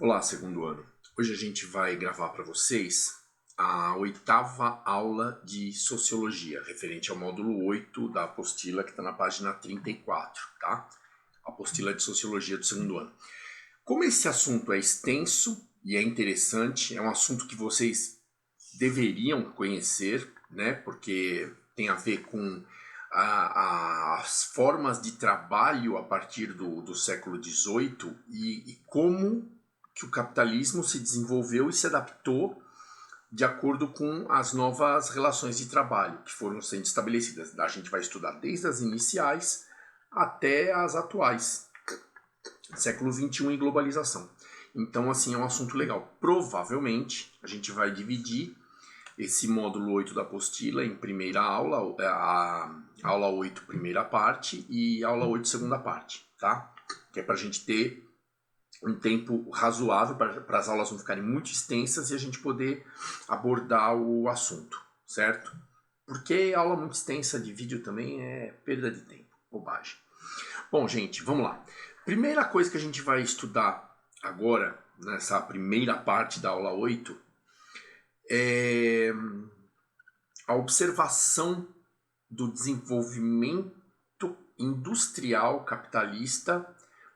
Olá, segundo ano. Hoje a gente vai gravar para vocês a 8ª aula de Sociologia, referente ao módulo 8 da apostila que está na página 34, tá? Apostila de Sociologia do segundo ano. Como esse assunto é extenso e é interessante, é um assunto que vocês deveriam conhecer, né? Porque tem a ver com as formas de trabalho a partir do século XVIII e como que o capitalismo se desenvolveu e se adaptou de acordo com as novas relações de trabalho que foram sendo estabelecidas. A gente vai estudar desde as iniciais até as atuais, século XXI e globalização. Então, assim, é um assunto legal. Provavelmente, a gente vai dividir esse módulo 8 da apostila em primeira aula, a aula 8 primeira parte e aula 8 segunda parte, tá? Que é para a gente ter um tempo razoável para as aulas não ficarem muito extensas e a gente poder abordar o assunto, certo? Porque aula muito extensa de vídeo também é perda de tempo, bobagem. Bom, gente, vamos lá. Primeira coisa que a gente vai estudar agora, nessa primeira parte da aula 8, é a observação do desenvolvimento industrial capitalista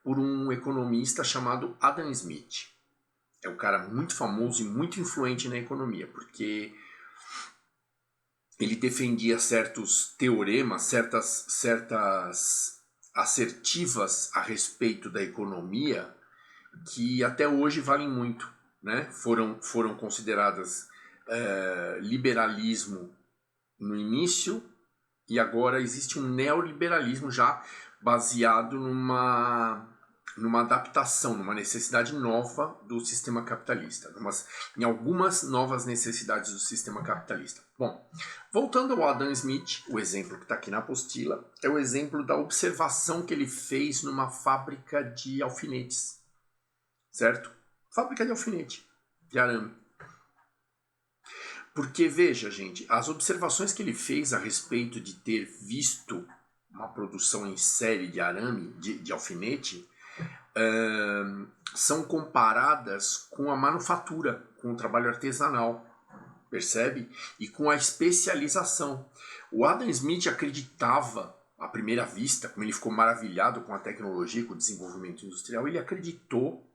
por um economista chamado Adam Smith. É um cara muito famoso e muito influente na economia, porque ele defendia certos teoremas, certas assertivas a respeito da economia que até hoje valem muito, né? Foram consideradas liberalismo no início e agora existe um neoliberalismo já baseado numa adaptação, numa necessidade nova do sistema capitalista, em algumas novas necessidades do sistema capitalista. Bom, voltando ao Adam Smith, o exemplo que está aqui na apostila é o exemplo da observação que ele fez numa fábrica de alfinetes, certo? Fábrica de alfinete, de arame. Porque, veja, gente, as observações que ele fez a respeito de ter visto uma produção em série de arame, de alfinete, são comparadas com a manufatura, com o trabalho artesanal, percebe? E com a especialização. O Adam Smith acreditava, à primeira vista, como ele ficou maravilhado com a tecnologia, com o desenvolvimento industrial, ele acreditou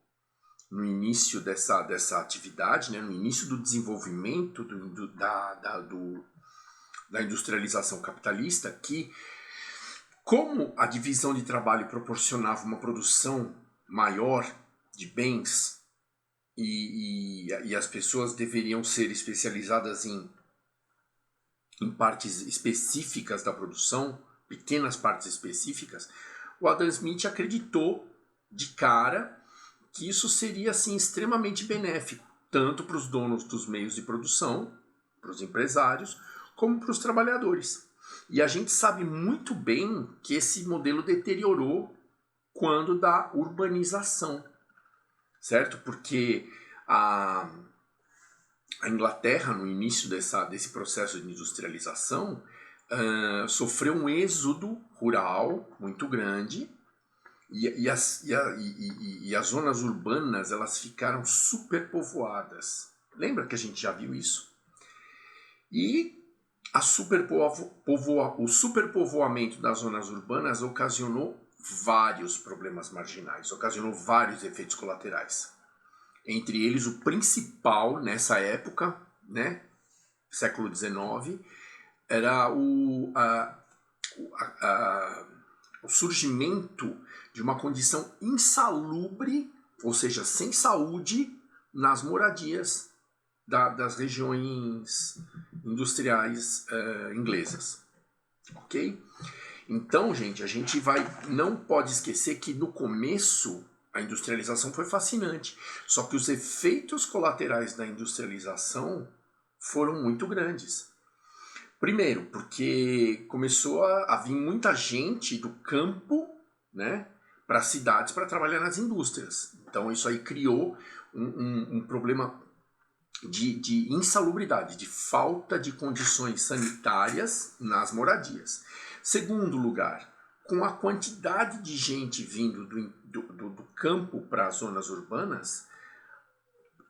no início dessa atividade, né, no início do desenvolvimento da industrialização capitalista, que como a divisão de trabalho proporcionava uma produção maior de bens e as pessoas deveriam ser especializadas em partes específicas da produção, pequenas partes específicas, o Adam Smith acreditou de cara que isso seria assim extremamente benéfico, tanto para os donos dos meios de produção, para os empresários, como para os trabalhadores. E a gente sabe muito bem que esse modelo deteriorou quando da urbanização, certo? Porque a Inglaterra, no início desse processo de industrialização, sofreu um êxodo rural muito grande, e as zonas urbanas elas ficaram superpovoadas. Lembra que a gente já viu isso? E o superpovoamento das zonas urbanas ocasionou vários problemas marginais, ocasionou vários efeitos colaterais. Entre eles, o principal nessa época, né, século XIX, era o surgimento de uma condição insalubre, ou seja, sem saúde, nas moradias das regiões industriais inglesas. Ok? Então, gente, a gente não pode esquecer que no começo a industrialização foi fascinante, só que os efeitos colaterais da industrialização foram muito grandes. Primeiro, porque começou a vir muita gente do campo, né, para as cidades para trabalhar nas indústrias. Então isso aí criou um problema de insalubridade, de falta de condições sanitárias nas moradias. Segundo lugar, com a quantidade de gente vindo do campo para as zonas urbanas,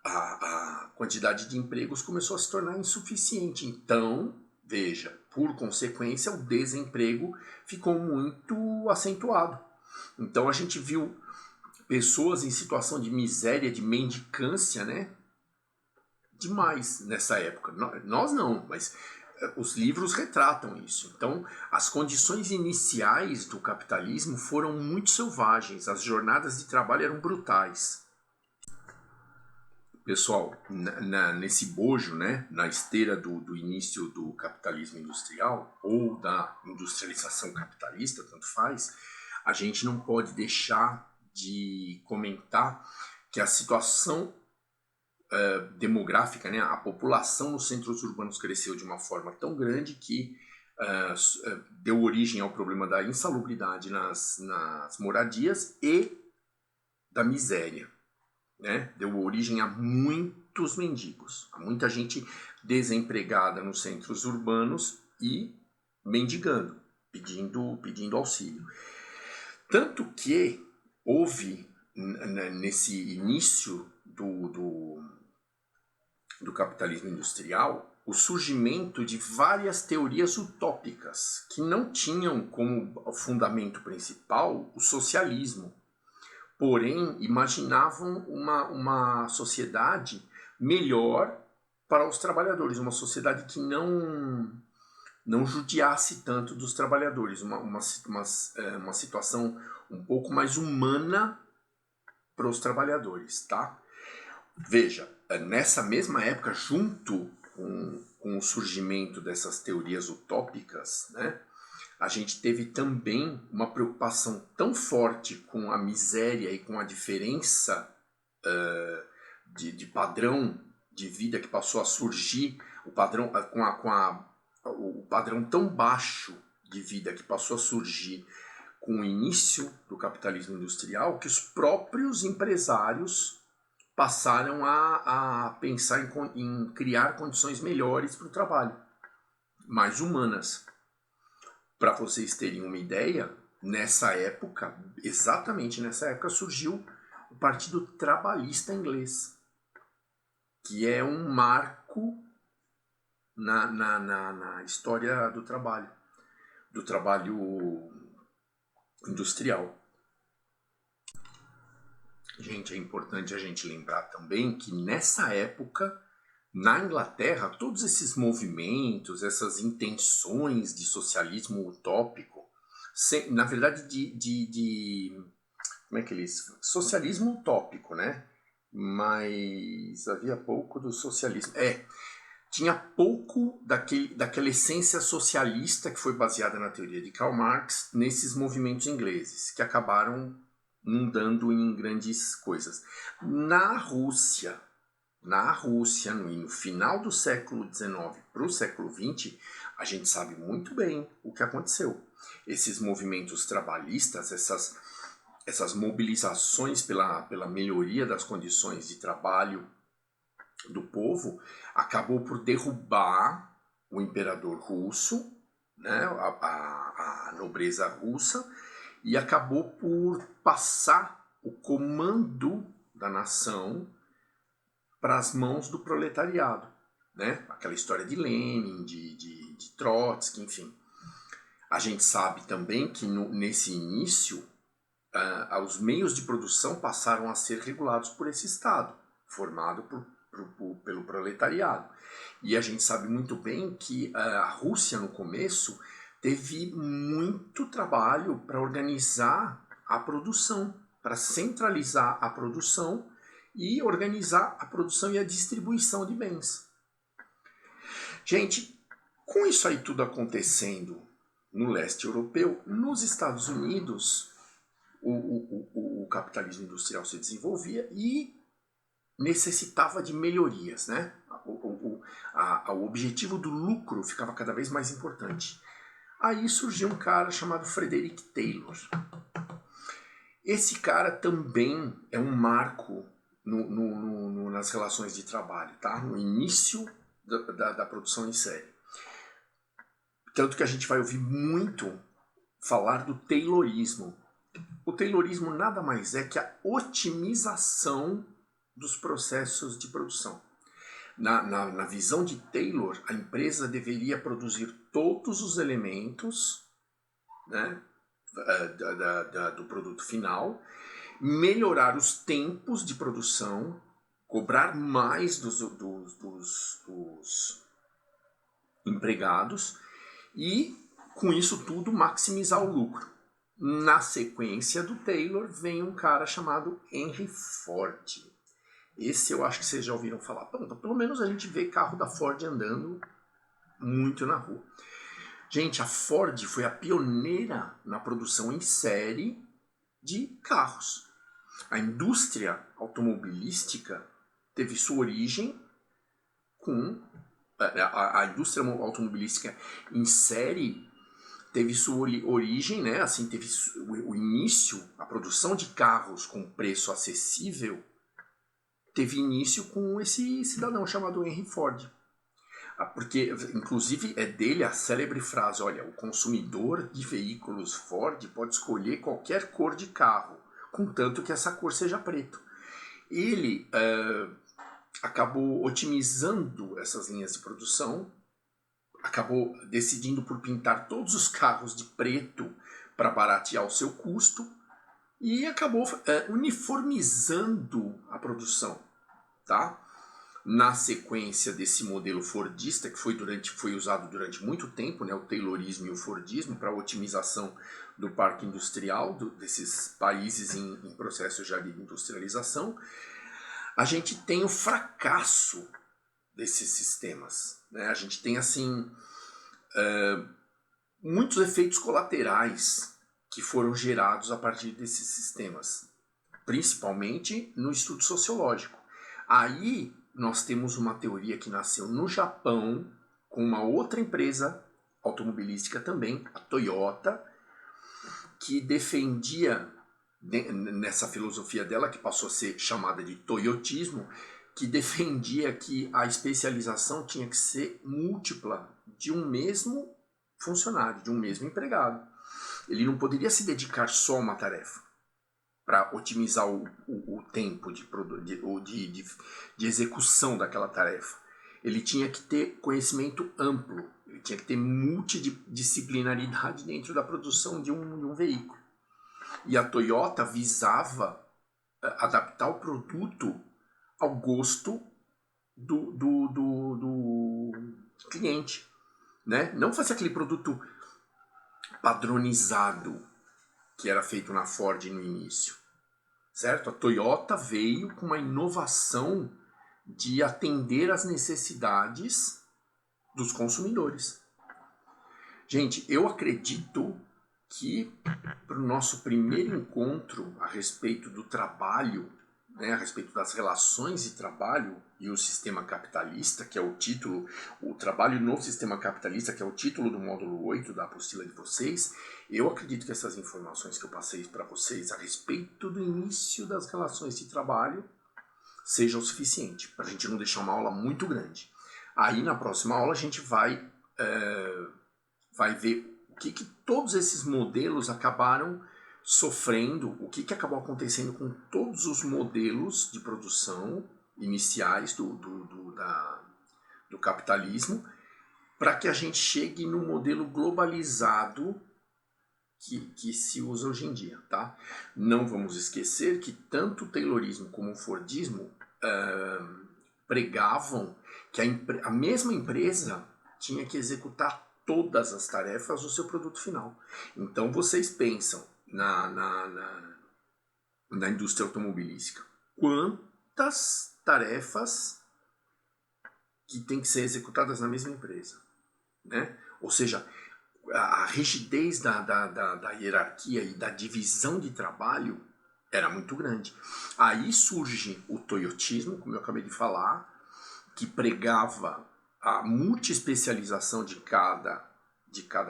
a quantidade de empregos começou a se tornar insuficiente. Então, veja, por consequência, o desemprego ficou muito acentuado. Então a gente viu pessoas em situação de miséria, de mendicância, né? Demais nessa época. Nós não, mas os livros retratam isso. Então, as condições iniciais do capitalismo foram muito selvagens, as jornadas de trabalho eram brutais. Pessoal, nesse bojo, né, na esteira do início do capitalismo industrial ou da industrialização capitalista, tanto faz, a gente não pode deixar de comentar que a situação demográfica, né, a população nos centros urbanos cresceu de uma forma tão grande que deu origem ao problema da insalubridade nas moradias e da miséria. Né? Deu origem a muitos mendigos, a muita gente desempregada nos centros urbanos e mendigando, pedindo auxílio. Tanto que houve, nesse início do capitalismo industrial, o surgimento de várias teorias utópicas que não tinham como fundamento principal o socialismo. Porém, imaginavam uma sociedade melhor para os trabalhadores, uma sociedade que não judiasse tanto dos trabalhadores, uma situação um pouco mais humana para os trabalhadores, tá? Veja, nessa mesma época, junto com o surgimento dessas teorias utópicas, né? A gente teve também uma preocupação tão forte com a miséria e com a diferença de padrão de vida que passou a surgir, o padrão o padrão tão baixo de vida que passou a surgir com o início do capitalismo industrial, que os próprios empresários passaram a pensar em criar condições melhores para o trabalho, mais humanas. Para vocês terem uma ideia, nessa época, exatamente nessa época, surgiu o Partido Trabalhista Inglês, que é um marco na história do trabalho industrial. Gente, é importante a gente lembrar também que nessa época, na Inglaterra, todos esses movimentos, essas intenções de socialismo utópico, na verdade como é que eles... Socialismo utópico, né? Mas havia pouco do socialismo. Tinha pouco daquela essência socialista que foi baseada na teoria de Karl Marx nesses movimentos ingleses, que acabaram mudando em grandes coisas. Na Rússia, no final do século XIX para o século XX, a gente sabe muito bem o que aconteceu. Esses movimentos trabalhistas, essas mobilizações pela melhoria das condições de trabalho do povo, acabou por derrubar o imperador russo, né, a nobreza russa, e acabou por passar o comando da nação para as mãos do proletariado, né? Aquela história de Lenin, de Trotsky, enfim. A gente sabe também que nesse início, os meios de produção passaram a ser regulados por esse Estado, formado pelo proletariado. E a gente sabe muito bem que a Rússia, no começo, teve muito trabalho para organizar a produção, para centralizar a produção e organizar a produção e a distribuição de bens. Gente, com isso aí tudo acontecendo no leste europeu, nos Estados Unidos, o capitalismo industrial se desenvolvia e necessitava de melhorias, né? O objetivo do lucro ficava cada vez mais importante. Aí surgiu um cara chamado Frederick Taylor. Esse cara também é um marco nas relações de trabalho, tá? No início da produção em série. Tanto que a gente vai ouvir muito falar do Taylorismo. O Taylorismo nada mais é que a otimização dos processos de produção. Na visão de Taylor, a empresa deveria produzir todos os elementos, né, do produto final, melhorar os tempos de produção, cobrar mais dos empregados e, com isso tudo, maximizar o lucro. Na sequência do Taylor vem um cara chamado Henry Ford. Esse eu acho que vocês já ouviram falar. Pelo menos a gente vê carro da Ford andando muito na rua. Gente, a Ford foi a pioneira na produção em série de carros. A indústria automobilística teve sua origem com... A indústria automobilística em série teve sua origem, né? Assim, teve o início, a produção de carros com preço acessível teve início com esse cidadão chamado Henry Ford. Porque, inclusive, é dele a célebre frase, olha, o consumidor de veículos Ford pode escolher qualquer cor de carro, contanto que essa cor seja preto. Ele acabou otimizando essas linhas de produção, acabou decidindo por pintar todos os carros de preto para baratear o seu custo e acabou uniformizando a produção, tá? Na sequência desse modelo fordista, que foi usado durante muito tempo, né, o Taylorismo e o Fordismo, para a otimização do parque industrial desses países em processo já de industrialização, a gente tem o fracasso desses sistemas, né? A gente tem assim muitos efeitos colaterais que foram gerados a partir desses sistemas, principalmente no estudo sociológico. Aí nós temos uma teoria que nasceu no Japão com uma outra empresa automobilística também, a Toyota, que defendia, nessa filosofia dela, que passou a ser chamada de toyotismo, que defendia que a especialização tinha que ser múltipla de um mesmo funcionário, de um mesmo empregado. Ele não poderia se dedicar só a uma tarefa para otimizar o tempo de execução daquela tarefa. Ele tinha que ter conhecimento amplo, ele tinha que ter multidisciplinaridade dentro da produção de um veículo. E a Toyota visava adaptar o produto ao gosto do cliente, né? Não fazer aquele produto padronizado que era feito na Ford no início, certo? A Toyota veio com uma inovação de atender às necessidades dos consumidores. Gente, eu acredito que para o nosso primeiro encontro a respeito do trabalho, né, a respeito das relações de trabalho e o sistema capitalista, que é o título, o trabalho no sistema capitalista, que é o título do módulo 8 da apostila de vocês, eu acredito que essas informações que eu passei para vocês a respeito do início das relações de trabalho sejam o suficiente, para a gente não deixar uma aula muito grande. Aí na próxima aula a gente vai ver o que todos esses modelos acabaram sofrendo, o que acabou acontecendo com todos os modelos de produção iniciais do capitalismo, para que a gente chegue no modelo globalizado que se usa hoje em dia, tá? Não vamos esquecer que tanto o Taylorismo como o Fordismo pregavam que a mesma empresa tinha que executar todas as tarefas do seu produto final. Então vocês pensam na indústria automobilística, quantas tarefas que tem que ser executadas na mesma empresa, né? Ou seja, a rigidez da hierarquia e da divisão de trabalho era muito grande. Aí surge o toyotismo, como eu acabei de falar, que pregava a multiespecialização de cada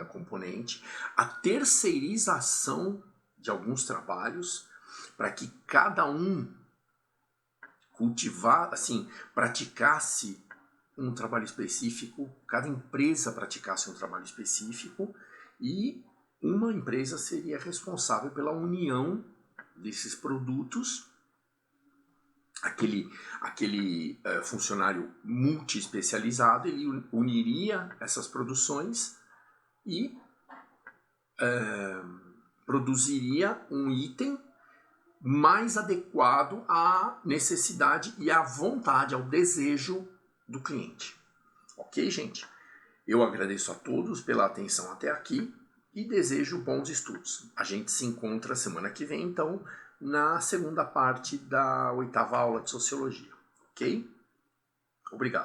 componente, a terceirização de alguns trabalhos, para que cada um praticasse um trabalho específico, cada empresa praticasse um trabalho específico, e uma empresa seria responsável pela união desses produtos aquele funcionário multi-especializado, ele uniria essas produções e produziria um item mais adequado à necessidade e à vontade, ao desejo do cliente. Ok, gente? Eu agradeço a todos pela atenção até aqui e desejo bons estudos. A gente se encontra semana que vem, então, na segunda parte da 8ª aula de Sociologia. Ok? Obrigado.